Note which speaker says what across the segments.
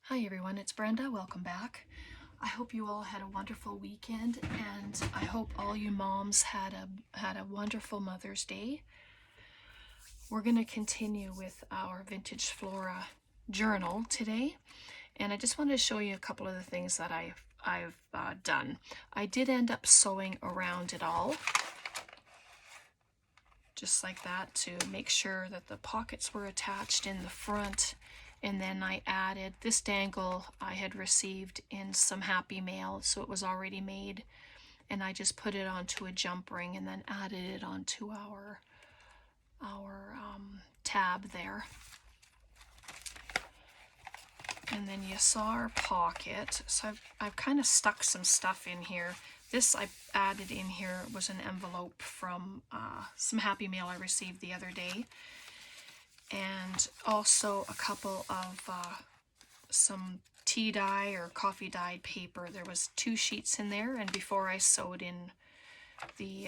Speaker 1: Hi everyone, it's Brenda. Welcome back. I hope you all had a wonderful weekend, and I hope all you moms had a wonderful Mother's Day. We're going to continue with our Vintage Flora journal today, and I just wanted to show you a couple of the things that I've done. I did end up sewing around it all, just like that, to make sure that the pockets were attached in the front. And then I added this dangle I had received in some Happy Mail, so it was already made, and I just put it onto a jump ring and then added it onto our tab there. And then you saw our pocket, so I've kind of stuck some stuff in here. This I added in here was an envelope from some Happy Mail I received the other day, and also a couple of some tea dye or coffee dyed paper. There was 2 sheets in there, and before I sewed in the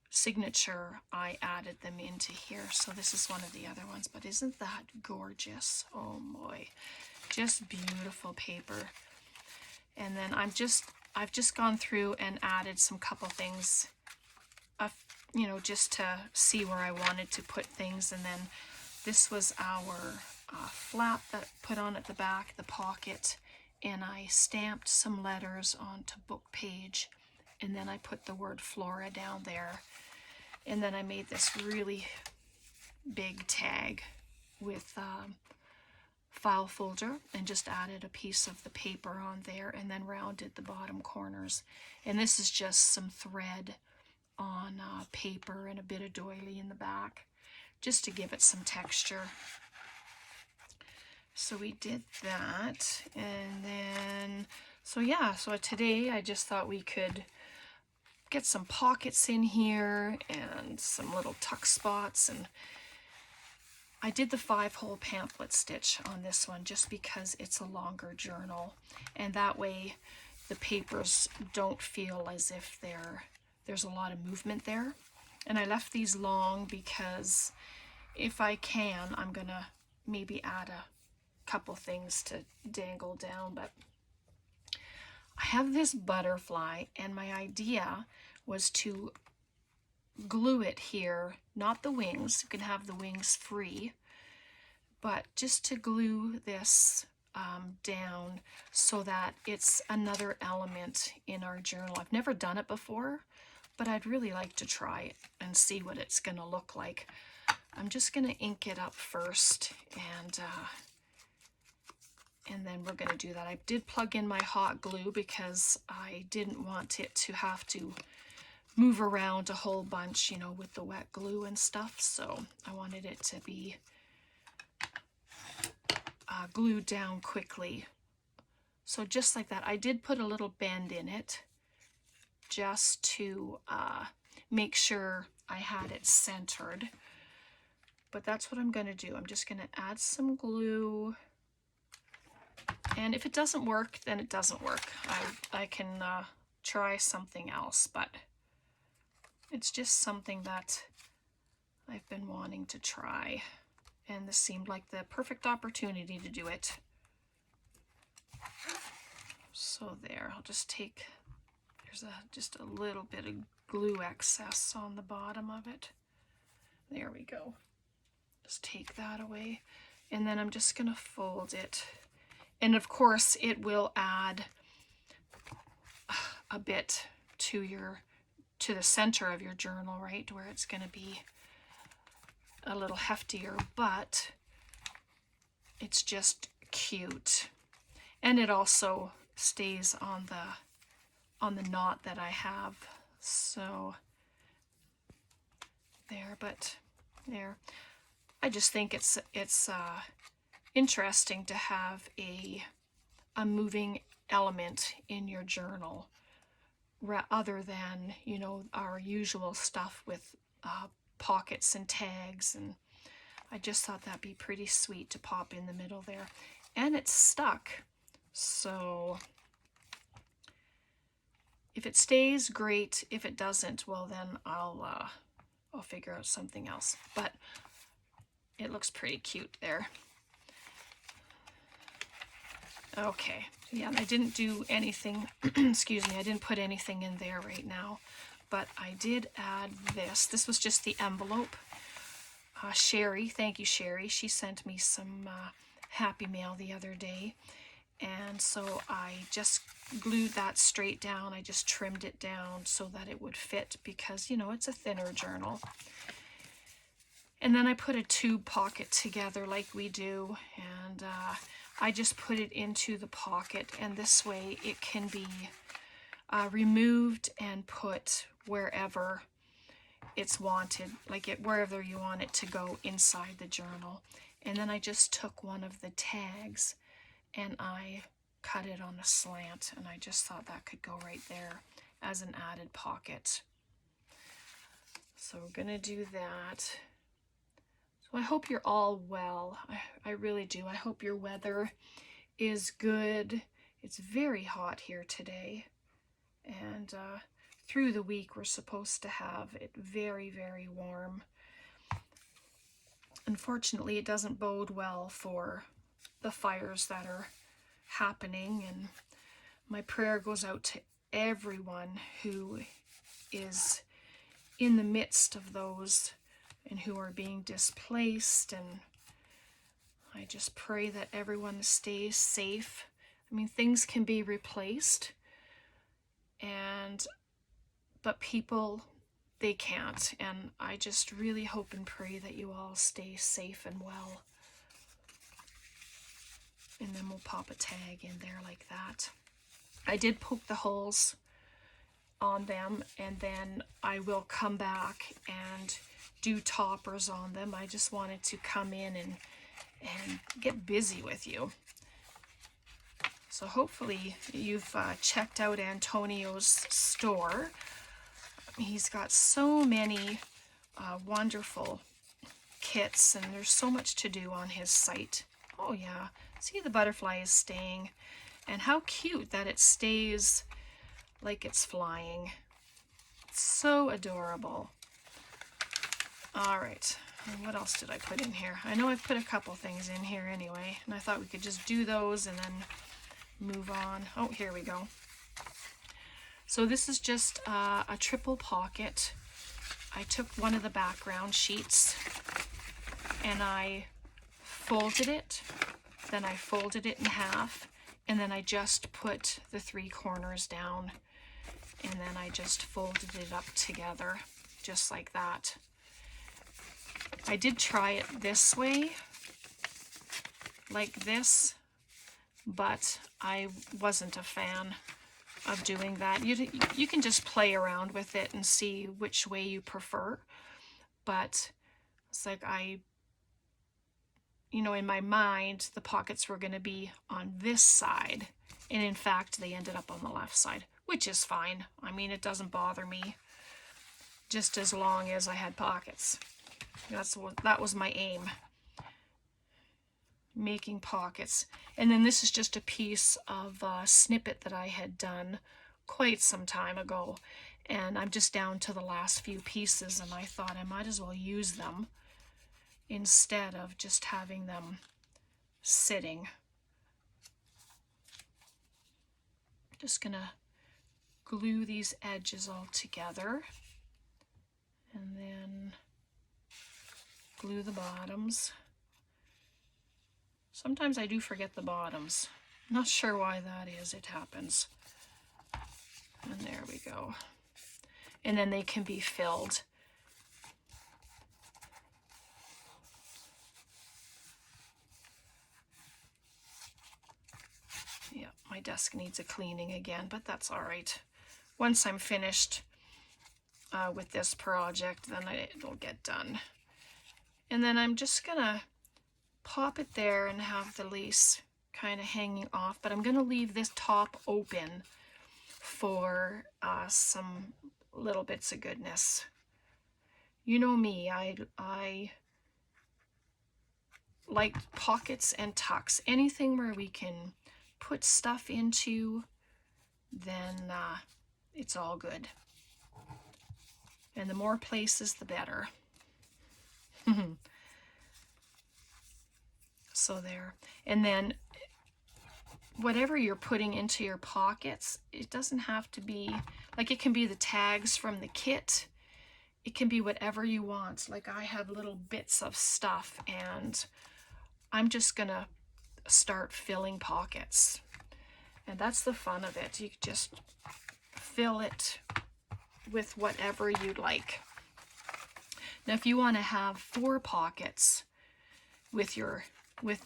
Speaker 1: signature, I added them into here. So this is one of the other ones, but isn't that gorgeous? Oh boy, just beautiful paper. And then I've just gone through and added some couple things, just to see where I wanted to put things. And then this was our flap that I put on at the back, the pocket, and I stamped some letters onto book page, and then I put the word Flora down there. And then I made this really big tag with file folder and just added a piece of the paper on there, and then rounded the bottom corners. And this is just some thread on paper and a bit of doily in the back, just to give it some texture. So we did that, and then, so today I just thought we could get some pockets in here and some little tuck spots. And I did the 5-hole pamphlet stitch on this one just because it's a longer journal, and that way the papers don't feel as if there's a lot of movement there. And I left these long because if I can, I'm gonna maybe add a couple things to dangle down. But I have this butterfly, and my idea was to glue it here, not the wings, you can have the wings free, but just to glue this down so that it's another element in our journal. I've never done it before, but I'd really like to try it and see what it's going to look like. I'm just going to ink it up first, and then we're going to do that. I did plug in my hot glue because I didn't want it to have to move around a whole bunch, with the wet glue and stuff. So I wanted it to be glued down quickly. So just like that, I did put a little bend in it just to make sure I had it centered. But that's what I'm going to do. I'm just going to add some glue. And if it doesn't work, then it doesn't work. I can try something else, but it's just something that I've been wanting to try. And this seemed like the perfect opportunity to do it. So there, I'll just take, there's just a little bit of glue excess on the bottom of it. There we go. Just take that away. And then I'm just going to fold it. And of course, it will add a bit to the center of your journal, right, where it's going to be a little heftier, but it's just cute. And it also stays on the knot that I have. So there, but there. I just think it's interesting to have a moving element in your journal, other than our usual stuff with pockets and tags. And I just thought that'd be pretty sweet to pop in the middle there. And it's stuck, so if it stays, great. If it doesn't, well then I'll figure out something else. But it looks pretty cute there. Okay, yeah, I didn't do anything, excuse me, I didn't put anything in there right now, but I did add this. This was just the envelope. Sherry, thank you, Sherry. She sent me some Happy Mail the other day, and so I just glued that straight down. I just trimmed it down so that it would fit because, you know, it's a thinner journal. And then I put a tube pocket together like we do, and I just put it into the pocket, and this way it can be removed and put wherever it's wanted, like wherever you want it to go inside the journal. And then I just took one of the tags and I cut it on a slant, and I just thought that could go right there as an added pocket. So we're gonna do that. So I hope you're all well. I really do. I hope your weather is good. It's very hot here today, and through the week we're supposed to have it very, very warm. Unfortunately, it doesn't bode well for the fires that are happening, and my prayer goes out to everyone who is in the midst of those and who are being displaced, and I just pray that everyone stays safe. I mean, things can be replaced, but people, they can't, and I just really hope and pray that you all stay safe and well. And then we'll pop a tag in there like that. I did poke the holes on them, and then I will come back and do toppers on them. I just wanted to come in and get busy with you. So hopefully you've checked out Antonio's store. He's got so many wonderful kits, and there's so much to do on his site. Oh yeah, see, the butterfly is staying, and how cute that it stays like it's flying. It's so adorable. All right, and what else did I put in here? I know I've put a couple things in here anyway, and I thought we could just do those and then move on. Oh, here we go. So this is just a triple pocket. I took one of the background sheets and I folded it, then I folded it in half, and then I just put the 3 corners down, and then I just folded it up together, just like that. I did try it this way, like this, but I wasn't a fan of doing that. You can just play around with it and see which way you prefer, but it's like you know, in my mind, the pockets were going to be on this side, and in fact, they ended up on the left side, which is fine. I mean, it doesn't bother me, just as long as I had pockets. That was my aim, making pockets. And then this is just a piece of snippet that I had done quite some time ago, and I'm just down to the last few pieces, and I thought I might as well use them instead of just having them sitting. Just gonna glue these edges all together and then glue the bottoms. Sometimes I do forget the bottoms. Not sure why that is. It happens. And there we go. And then they can be filled. Yeah, my desk needs a cleaning again, but that's all right. Once I'm finished with this project, then it'll get done. And then I'm just gonna pop it there and have the lace kind of hanging off, but I'm gonna leave this top open for some little bits of goodness. You know me, I like pockets and tucks. Anything where we can put stuff into, then it's all good. And the more places, the better. So there. And then whatever you're putting into your pockets, it doesn't have to be, like it can be the tags from the kit. It can be whatever you want. Like I have little bits of stuff and I'm just gonna start filling pockets. And that's the fun of it. You just fill it with whatever you'd like. Now if you want to have 4 pockets with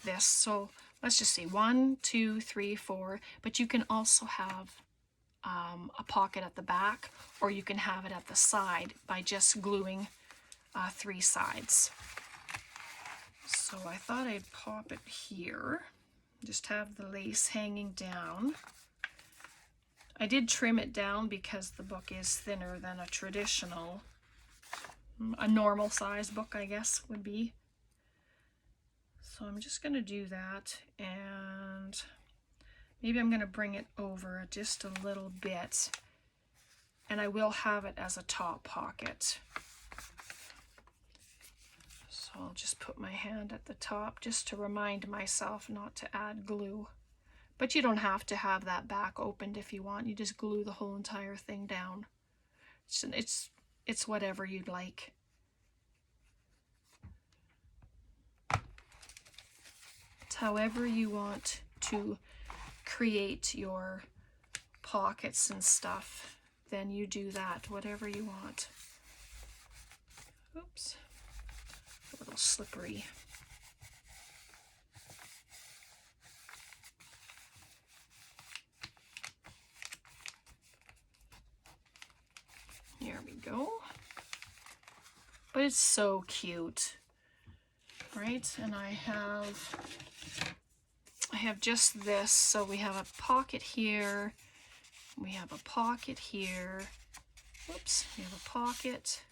Speaker 1: this, so let's just see, 1, 2, 3, 4, but you can also have a pocket at the back, or you can have it at the side by just gluing 3 sides. So I thought I'd pop it here, just have the lace hanging down. I did trim it down because the book is thinner than a normal size book, I guess, would be. So I'm just going to do that, and maybe I'm going to bring it over just a little bit, and I will have it as a top pocket. So I'll just put my hand at the top just to remind myself not to add glue. But you don't have to have that back opened if you want. You just glue the whole entire thing down. It's whatever you'd like. It's however you want to create your pockets and stuff, then you do that, whatever you want. Oops, a little slippery. There we go. But it's so cute, right? And I have just this, so we have a pocket here, we have a pocket here, whoops, we have a pocket.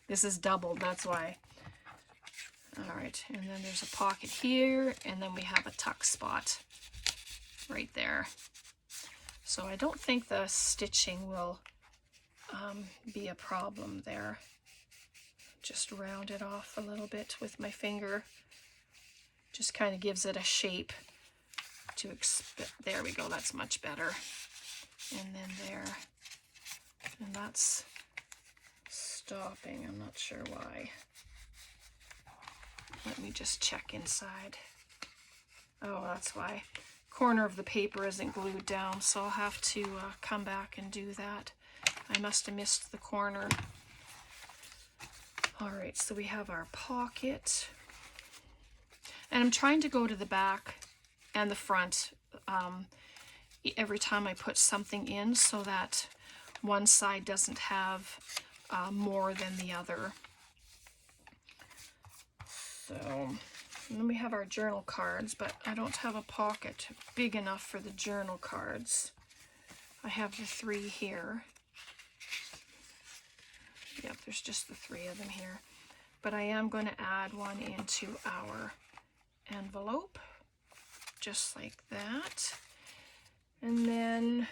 Speaker 1: This is doubled, that's why. All right, and then there's a pocket here, and then we have a tuck spot right there. So I don't think the stitching will be a problem there. Just round it off a little bit with my finger. Just kind of gives it a shape to there we go, that's much better. And then there, and that's stopping, I'm not sure why. Let me just check inside. Oh, that's why. Corner of the paper isn't glued down, so I'll have to come back and do that. I must have missed the corner. All right, so we have our pocket. And I'm trying to go to the back and the front every time I put something in so that one side doesn't have more than the other. So, and then we have our journal cards, but I don't have a pocket big enough for the journal cards. I have the 3 here. Yep, there's just the 3 of them here. But I am going to add one into our envelope, just like that. And then,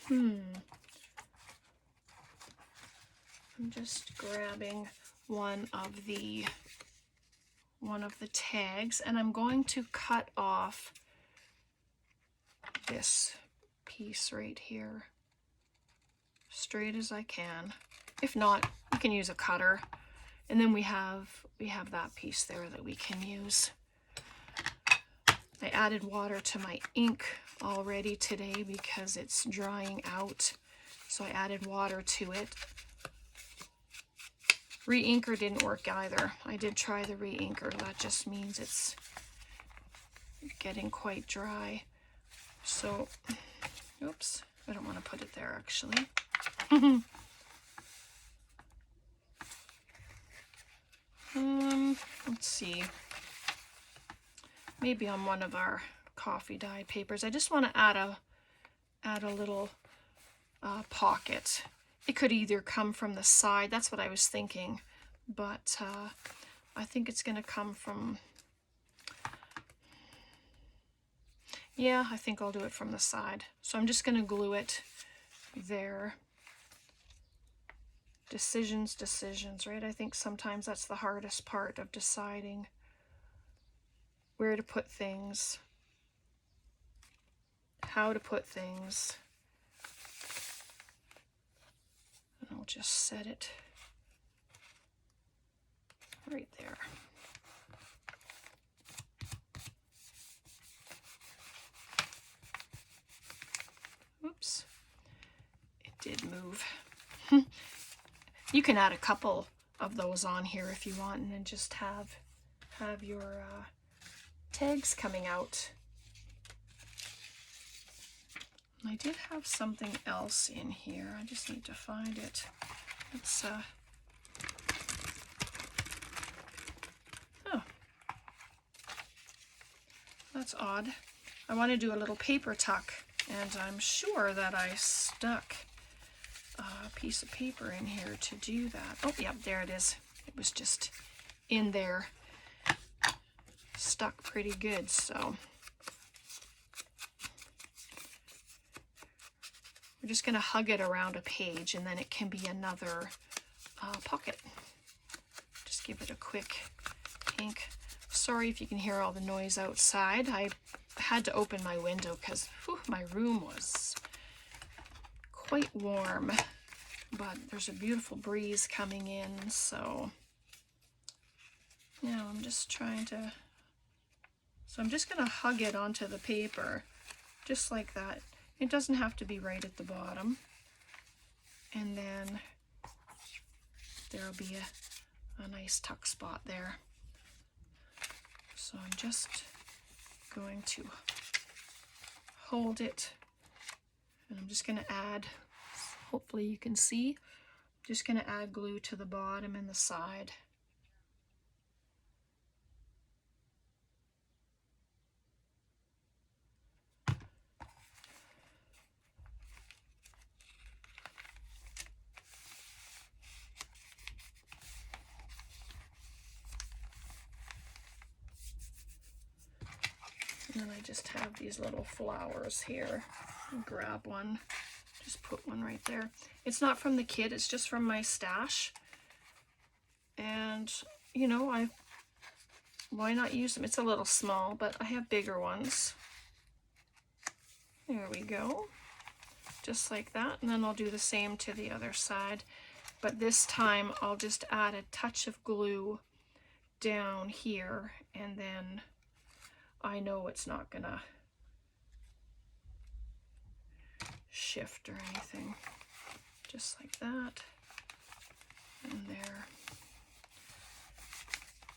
Speaker 1: I'm just grabbing one of the tags, and I'm going to cut off this piece right here, straight as I can. If not, you can use a cutter. And then we have that piece there that we can use. I added water to my ink already today because it's drying out. So I added water to it. Re-inker didn't work either. I did try the re-inker. That just means it's getting quite dry. So, oops, I don't want to put it there actually. Let's see. Maybe on one of our coffee dyed papers. I just want to add a little pocket. It could either come from the side, that's what I was thinking, but I think it's going to come from, yeah, I think I'll do it from the side. So I'm just going to glue it there, Decisions, right? I think sometimes that's the hardest part of deciding where to put things, how to put things. And I'll just set it right there. Oops, it did move. You can add a couple of those on here if you want, and then just have your tags coming out. I did have something else in here. I just need to find it. It's oh, that's odd. I want to do a little paper tuck, and I'm sure that I stuck a piece of paper in here to do that. Oh, yeah, there it is. It was just in there, stuck pretty good. So we're just going to hug it around a page, and then it can be another pocket. Just give it a quick ink. Sorry if you can hear all the noise outside. I had to open my window because my room was quite warm, but there's a beautiful breeze coming in, so yeah, I'm just trying to, so I'm just going to hug it onto the paper, just like that. It doesn't have to be right at the bottom, and then there'll be a nice tuck spot there. So I'm just going to hold it, and I'm just going to add, hopefully you can see, just going to add glue to the bottom and the side. And then I just have these little flowers here. Grab one, just put one right there. It's not from the kit, it's just from my stash. And, you know, why not use them? It's a little small, but I have bigger ones. There we go. Just like that. And then I'll do the same to the other side. But this time I'll just add a touch of glue down here, and then I know it's not gonna shift or anything. Just like that. And there.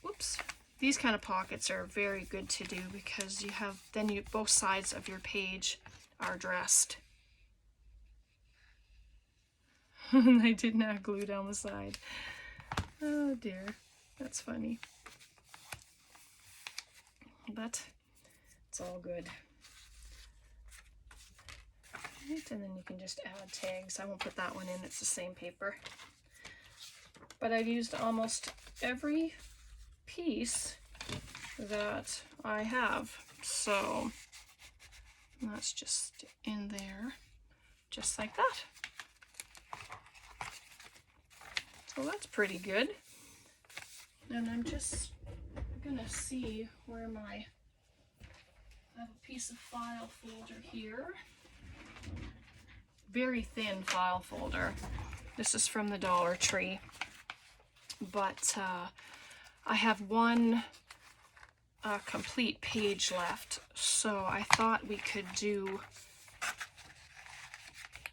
Speaker 1: Whoops. These kind of pockets are very good to do because you have, then both sides of your page are dressed. I did not glue down the side. Oh dear, that's funny. But it's all good. Right, and then you can just add tags. I won't put that one in, it's the same paper. But I've used almost every piece that I have, so that's just in there, just like that. So that's pretty good. And I'm just gonna see where I have a piece of file folder here. Very thin file folder. This is from the Dollar Tree. But I have one complete page left, so I thought we could do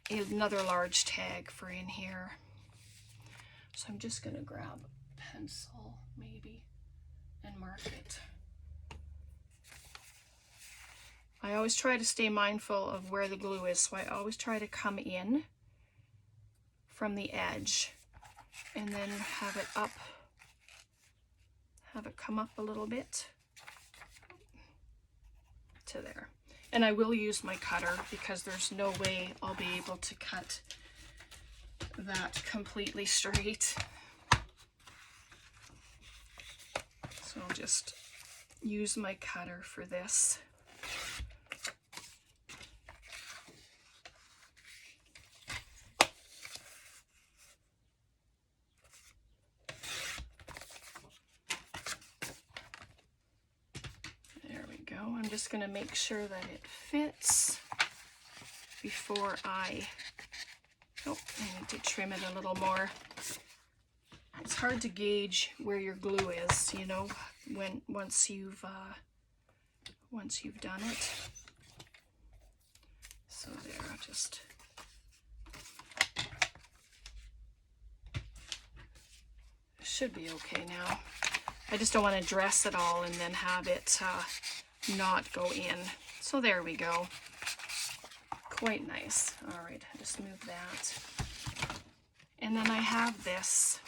Speaker 1: another large tag for in here. So I'm just going to grab a pencil maybe and mark it. I always try to stay mindful of where the glue is, so I always try to come in from the edge and then have it up, have it come up a little bit to there. And I will use my cutter because there's no way I'll be able to cut that completely straight. So I'll just use my cutter for this. Now I'm just going to make sure that it fits before I need to trim it a little more. It's hard to gauge where your glue is, you know, once you've done it. So there, I'll just should be okay now. I just don't want to dress it all and then have it not go in. So there we go. Quite nice. All right, I'll just move that. And then I have this.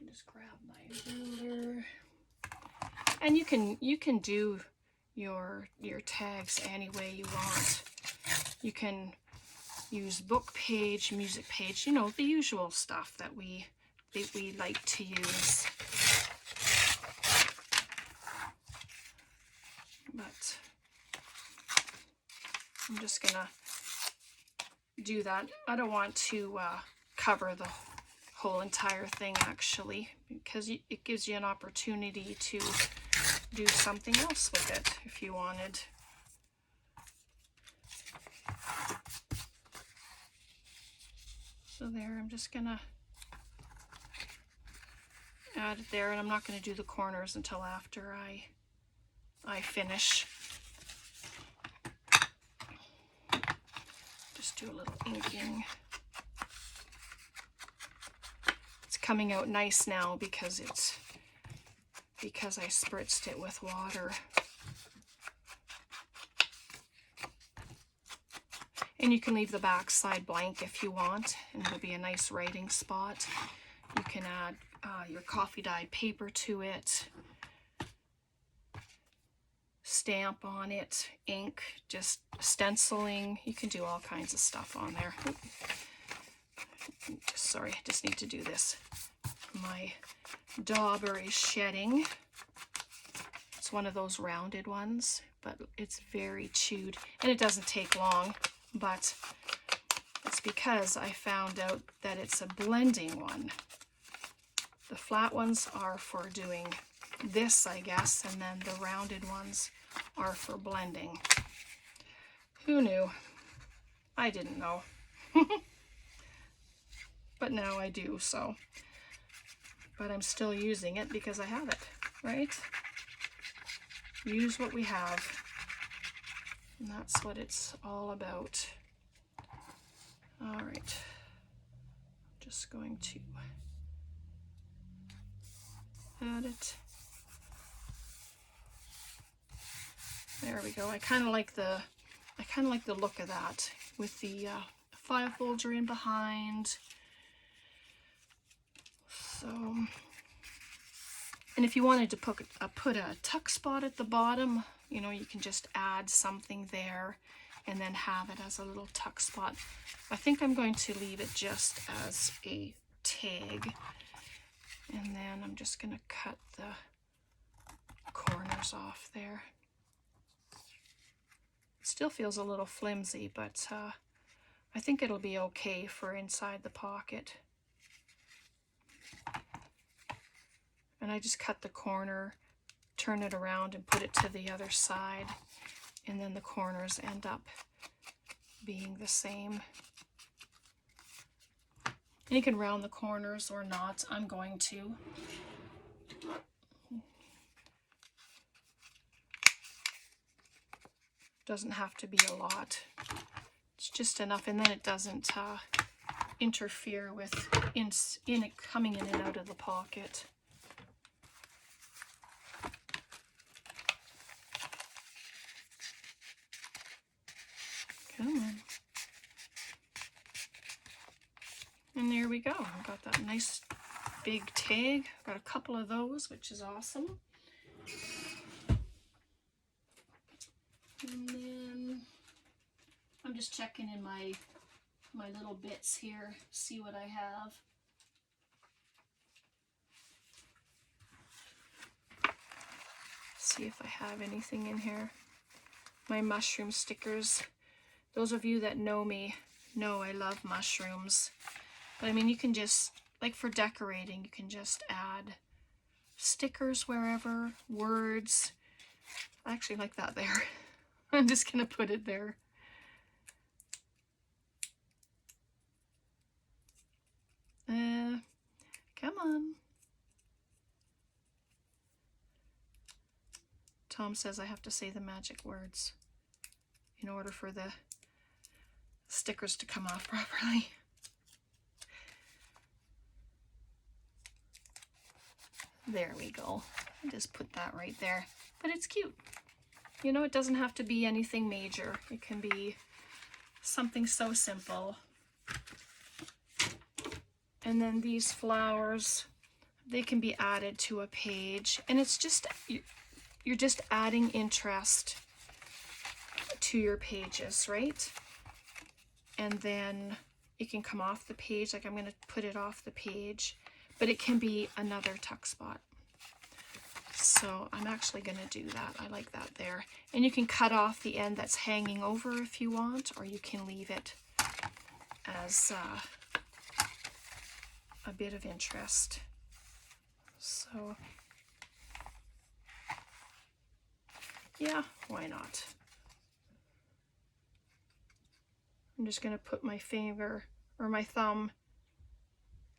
Speaker 1: Just grab my ruler. And you can do your tags any way you want. You can use book page, music page, you know, the usual stuff that we like to use. But I'm just gonna do that. I don't want to cover the whole entire thing actually, because it gives you an opportunity to do something else with it if you wanted. So there, I'm just gonna add it there, and I'm not gonna do the corners until after I finish. Just do a little inking. It's coming out nice now because I spritzed it with water. And you can leave the back side blank if you want, and it'll be a nice writing spot. You can add your coffee dyed paper to it, stamp on it, ink, just stenciling. You can do all kinds of stuff on there. Sorry, I just need to do this. My dauber is shedding. It's one of those rounded ones, but it's very chewed, and it doesn't take long. But it's because I found out that it's a blending one. The flat ones are for doing this, I guess, and then the rounded ones are for blending. Who knew? I didn't know. But now I do, so. But I'm still using it because I have it, right? Use what we have. And that's what it's all about. All right. Just going to add it. There we go. I kind of like the look of that with the file folder in behind. So, and if you wanted to put a tuck spot at the bottom, you know, you can just add something there and then have it as a little tuck spot. I think I'm going to leave it just as a tag, and then I'm just going to cut the corners off there. It still feels a little flimsy, but I think it'll be okay for inside the pocket. And I just cut the corner, turn it around, and put it to the other side, and then the corners end up being the same. And you can round the corners or not. I'm going to. Doesn't have to be a lot. It's just enough, and then it doesn't interfere with it coming in and out of the pocket. Come on. And there we go. I've got that nice big tag. Got a couple of those, which is awesome. And then I'm just checking in my little bits here, see what I have. See if I have anything in here. My mushroom stickers. Those of you that know me know I love mushrooms. But I mean, you can just like for decorating, you can just add stickers wherever, words. I actually like that there. I'm just gonna put it there. Come on. Tom says I have to say the magic words in order for the stickers to come off properly. There we go. I just put that right there. But it's cute. You know, it doesn't have to be anything major. It can be something so simple. And then these flowers, they can be added to a page. And it's just, you're just adding interest to your pages, right? And then it can come off the page, like I'm going to put it off the page, but it can be another tuck spot. So I'm actually going to do that. I like that there. And you can cut off the end that's hanging over if you want, or you can leave it as a bit of interest. So yeah, why not? I'm just going to put my finger, or my thumb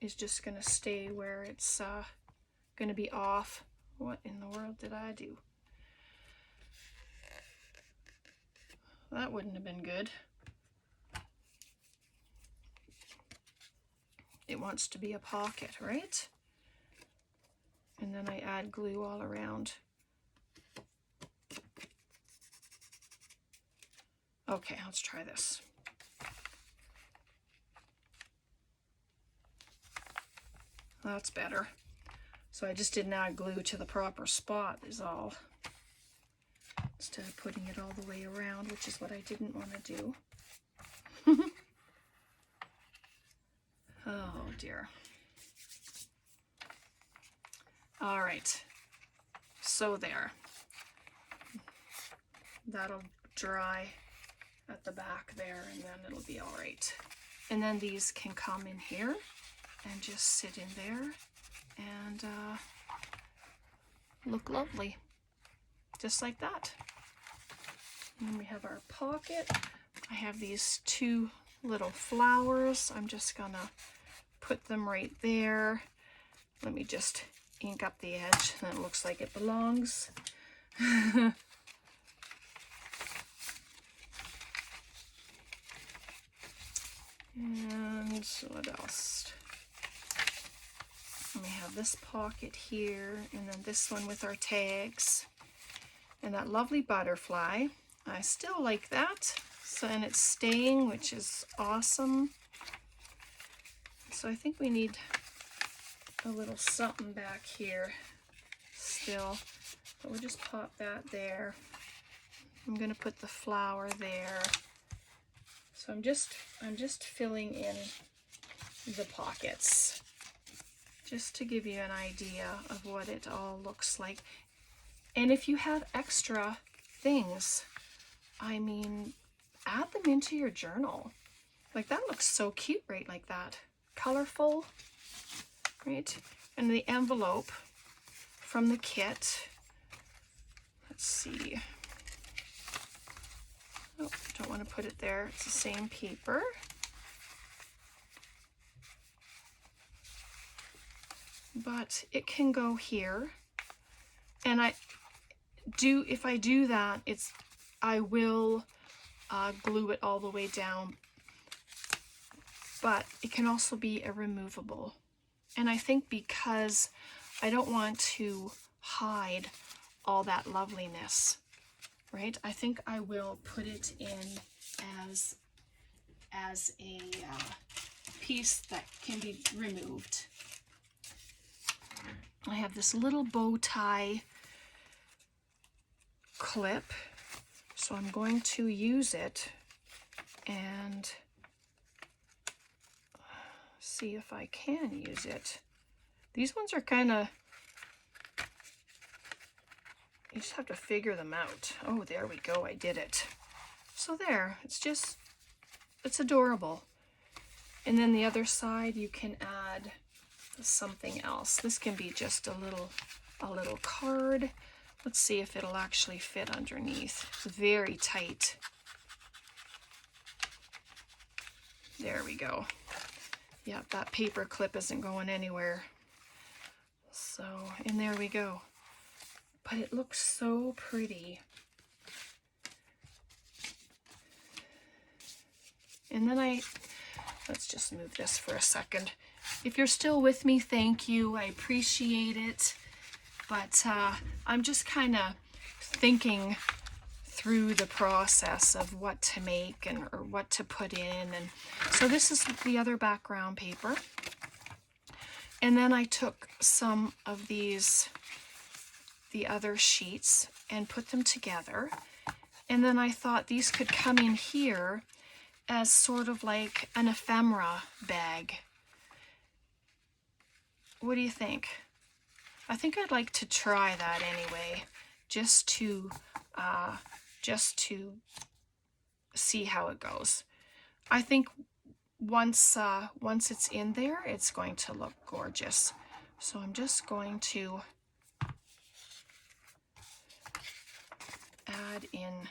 Speaker 1: is just going to stay where it's going to be off. What in the world did I do? That wouldn't have been good. It wants to be a pocket, right? And then I add glue all around. Okay, let's try this. That's better. So I just didn't add glue to the proper spot is all. Instead of putting it all the way around, which is what I didn't want to do. Oh dear. All right. So there. That'll dry at the back there, and then it'll be all right. And then these can come in here and just sit in there and look lovely, just like that. And then we have our pocket. I have these two little flowers. I'm just gonna put them right there. Let me just ink up the edge, and it looks like it belongs. And what else? We have this pocket here, and then this one with our tags, and that lovely butterfly. I still like that. So, and it's staying, which is awesome. So I think we need a little something back here still, but we'll just pop that there. I'm going to put the flower there. So I'm just filling in the pockets, just to give you an idea of what it all looks like. And if you have extra things, I mean, add them into your journal. Like that looks so cute right like that. Colorful, right? And the envelope from the kit. Let's see. Oh, don't want to put it there. It's the same paper. But it can go here. And if I do that, I will glue it all the way down. But it can also be a removable. And I think because I don't want to hide all that loveliness, right? I think I will put it in as a piece that can be removed. I have this little bow tie clip, so I'm going to use it and see if I can use it. These ones are kind of, you just have to figure them out. Oh, there we go, I did it. So there, it's adorable. And then the other side, you can add something else. This can be just a little card. Let's see if it'll actually fit underneath. It's very tight. There we go. Yeah, that paper clip isn't going anywhere. So, and there we go. But it looks so pretty. And then let's just move this for a second. If you're still with me, thank you. I appreciate it. But I'm just kind of thinking through the process of what to make or what to put in. And so this is the other background paper. And then I took some of the other sheets and put them together. And then I thought these could come in here as sort of like an ephemera bag. What do you think? I think I'd like to try that anyway, just to see how it goes. I think once it's in there, it's going to look gorgeous. So I'm just going to add in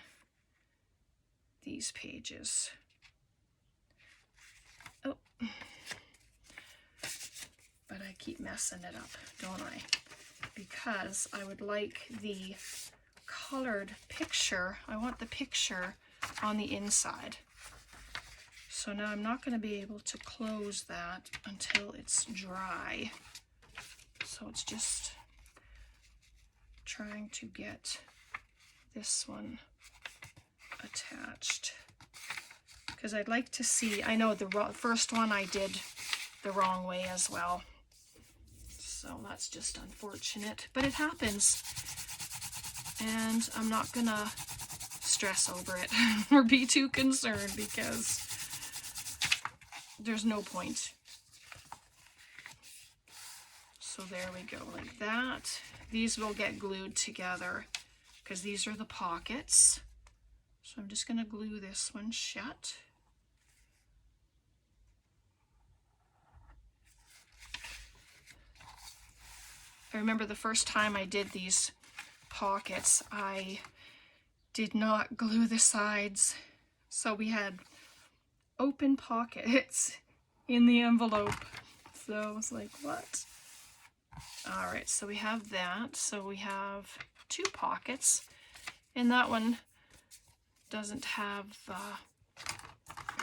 Speaker 1: these pages. Oh, but I keep messing it up, don't I? Because I would like the colored picture. I want the picture on the inside. So now I'm not going to be able to close that until it's dry. So it's just trying to get this one attached. Because I'd like to see, I know the first one I did the wrong way as well. So that's just unfortunate, but it happens. And I'm not gonna stress over it or be too concerned because there's no point. So there we go, like that. These will get glued together because these are the pockets. So I'm just gonna glue this one shut. I remember the first time I did these pockets, I did not glue the sides. So we had open pockets in the envelope. So I was like, what? All right, so we have that. So we have 2 pockets, and that one doesn't have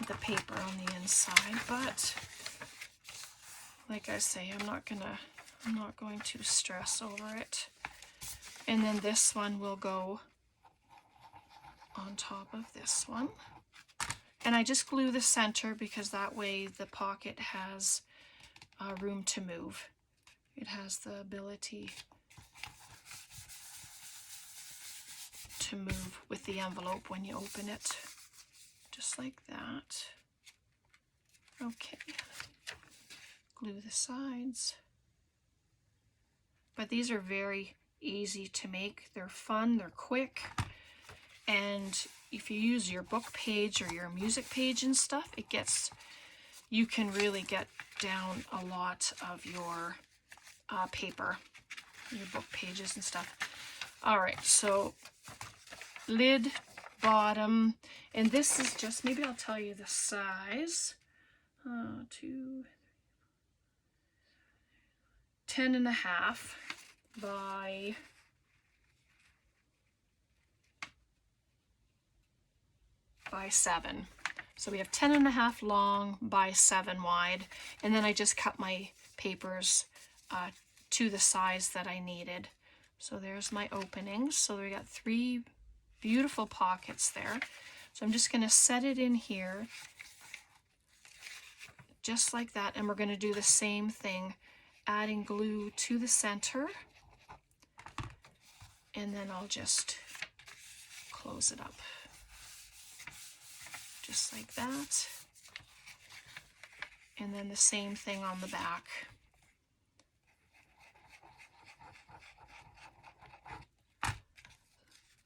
Speaker 1: the paper on the inside, but like I say, I'm not going to stress over it. And then this one will go on top of this one. And I just glue the center because that way the pocket has room to move. It has the ability to move with the envelope when you open it. Just like that. Okay. Glue the sides. But these are very easy to make. They're fun, they're quick, and if you use your book page or your music page and stuff, you can really get down a lot of your paper, your book pages and stuff. All right, so lid, bottom, and this is just, maybe I'll tell you the size. 10.5 by 7. So we have 10.5 long by 7 wide, and then I just cut my papers to the size that I needed. So there's my openings. So we got 3 beautiful pockets there. So I'm just going to set it in here just like that, and we're going to do the same thing, adding glue to the center, and then I'll just close it up just like that, and then the same thing on the back.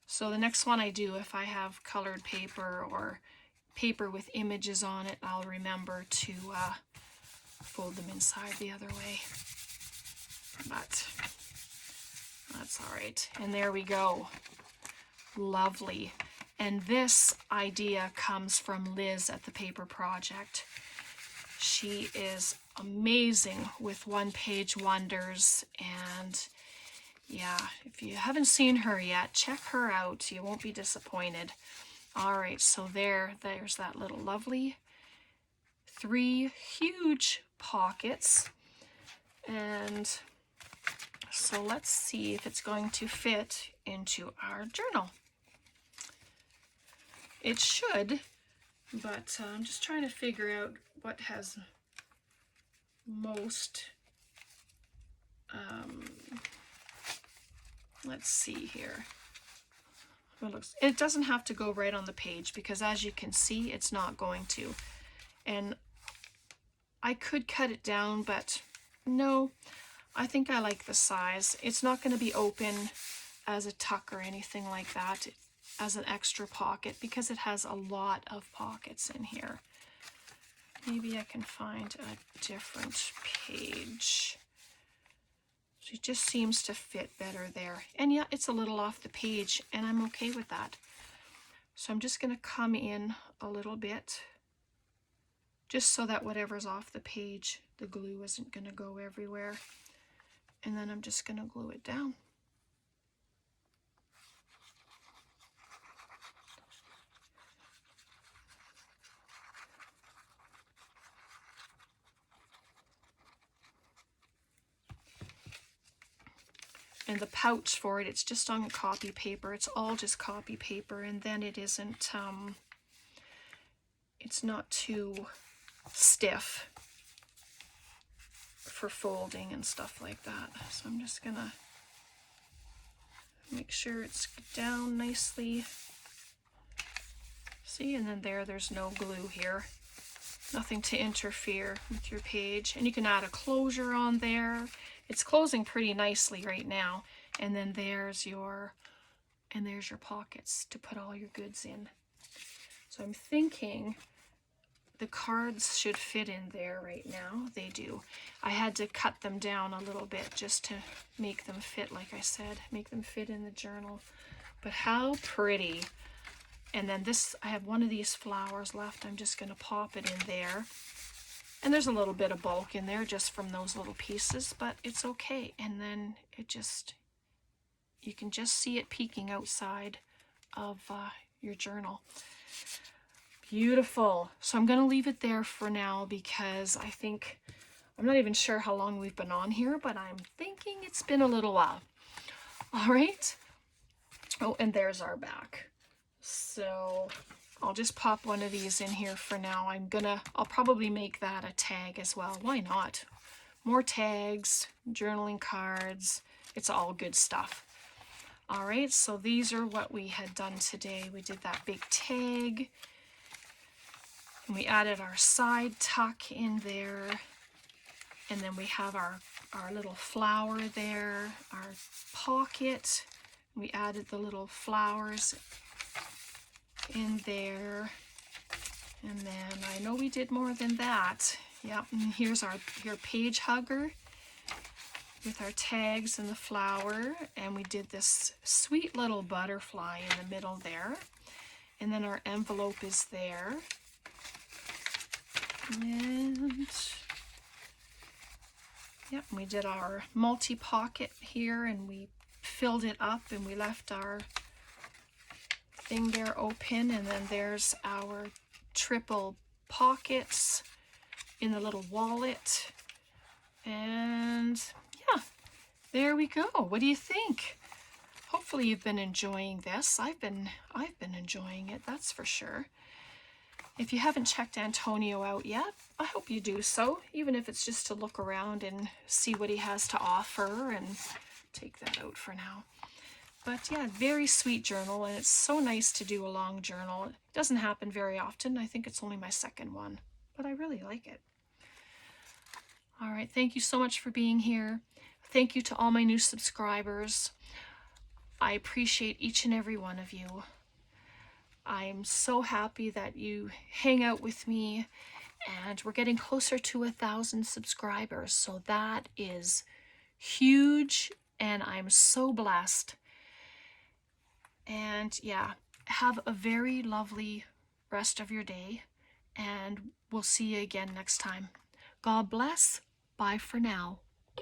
Speaker 1: So the next one I do, if I have colored paper or paper with images on it, I'll remember to fold them inside the other way. But that's all right. And there we go. Lovely. And this idea comes from Liz at the Paper Project. She is amazing with one-page wonders, and yeah, if you haven't seen her yet, check her out. You won't be disappointed. All right, so there's that little lovely 3 huge pockets. And so let's see if it's going to fit into our journal. It should, but I'm just trying to figure out what has most, let's see here. It doesn't have to go right on the page because as you can see, it's not going to. And I could cut it down, but no, I think I like the size. It's not going to be open as a tuck or anything like that, as an extra pocket, because it has a lot of pockets in here. Maybe I can find a different page. It just seems to fit better there. And yeah, it's a little off the page, and I'm okay with that. So I'm just going to come in a little bit, just so that whatever's off the page, the glue isn't going to go everywhere. And then I'm just going to glue it down. And the pouch for it, it's just on copy paper. It's all just copy paper, and then it isn't, it's not too stiff for folding and stuff like that. So I'm just gonna make sure it's down nicely. See, and then there's no glue here. Nothing to interfere with your page. And you can add a closure on there. It's closing pretty nicely right now. And then there's your pockets to put all your goods in. So I'm thinking the cards should fit in there right now. They do. I had to cut them down a little bit just to make them fit, like I said, make them fit in the journal. But how pretty. And then this, I have one of these flowers left. I'm just going to pop it in there. And there's a little bit of bulk in there just from those little pieces, but it's okay. And then it just, you can just see it peeking outside of your journal. Beautiful. So I'm going to leave it there for now because I think, I'm not even sure how long we've been on here, but I'm thinking it's been a little while. All right. Oh, and there's our back. So I'll just pop one of these in here for now. I'll probably make that a tag as well. Why not? More tags, journaling cards. It's all good stuff. All right, so these are what we had done today. We did that big tag. And we added our side tuck in there. And then we have our little flower there, our pocket. We added the little flowers in there. And then I know we did more than that. Yep, and here's your page hugger with our tags and the flower. And we did this sweet little butterfly in the middle there. And then our envelope is there. And yep, we did our multi-pocket here, and we filled it up, and we left our thing there open. And then there's our triple pockets in the little wallet. And yeah, there we go. What do you think? Hopefully you've been enjoying this. I've been enjoying it, that's for sure. If you haven't checked Antonio out yet, I hope you do so, even if it's just to look around and see what he has to offer, and take that out for now. But yeah, very sweet journal, and it's so nice to do a long journal. It doesn't happen very often. I think it's only my second one, but I really like it. All right, thank you so much for being here. Thank you to all my new subscribers. I appreciate each and every one of you. I'm so happy that you hang out with me And we're getting closer to 1,000 subscribers, so that is huge, and I'm so blessed. And yeah, have a very lovely rest of your day, and we'll see you again next time. God bless. Bye for now.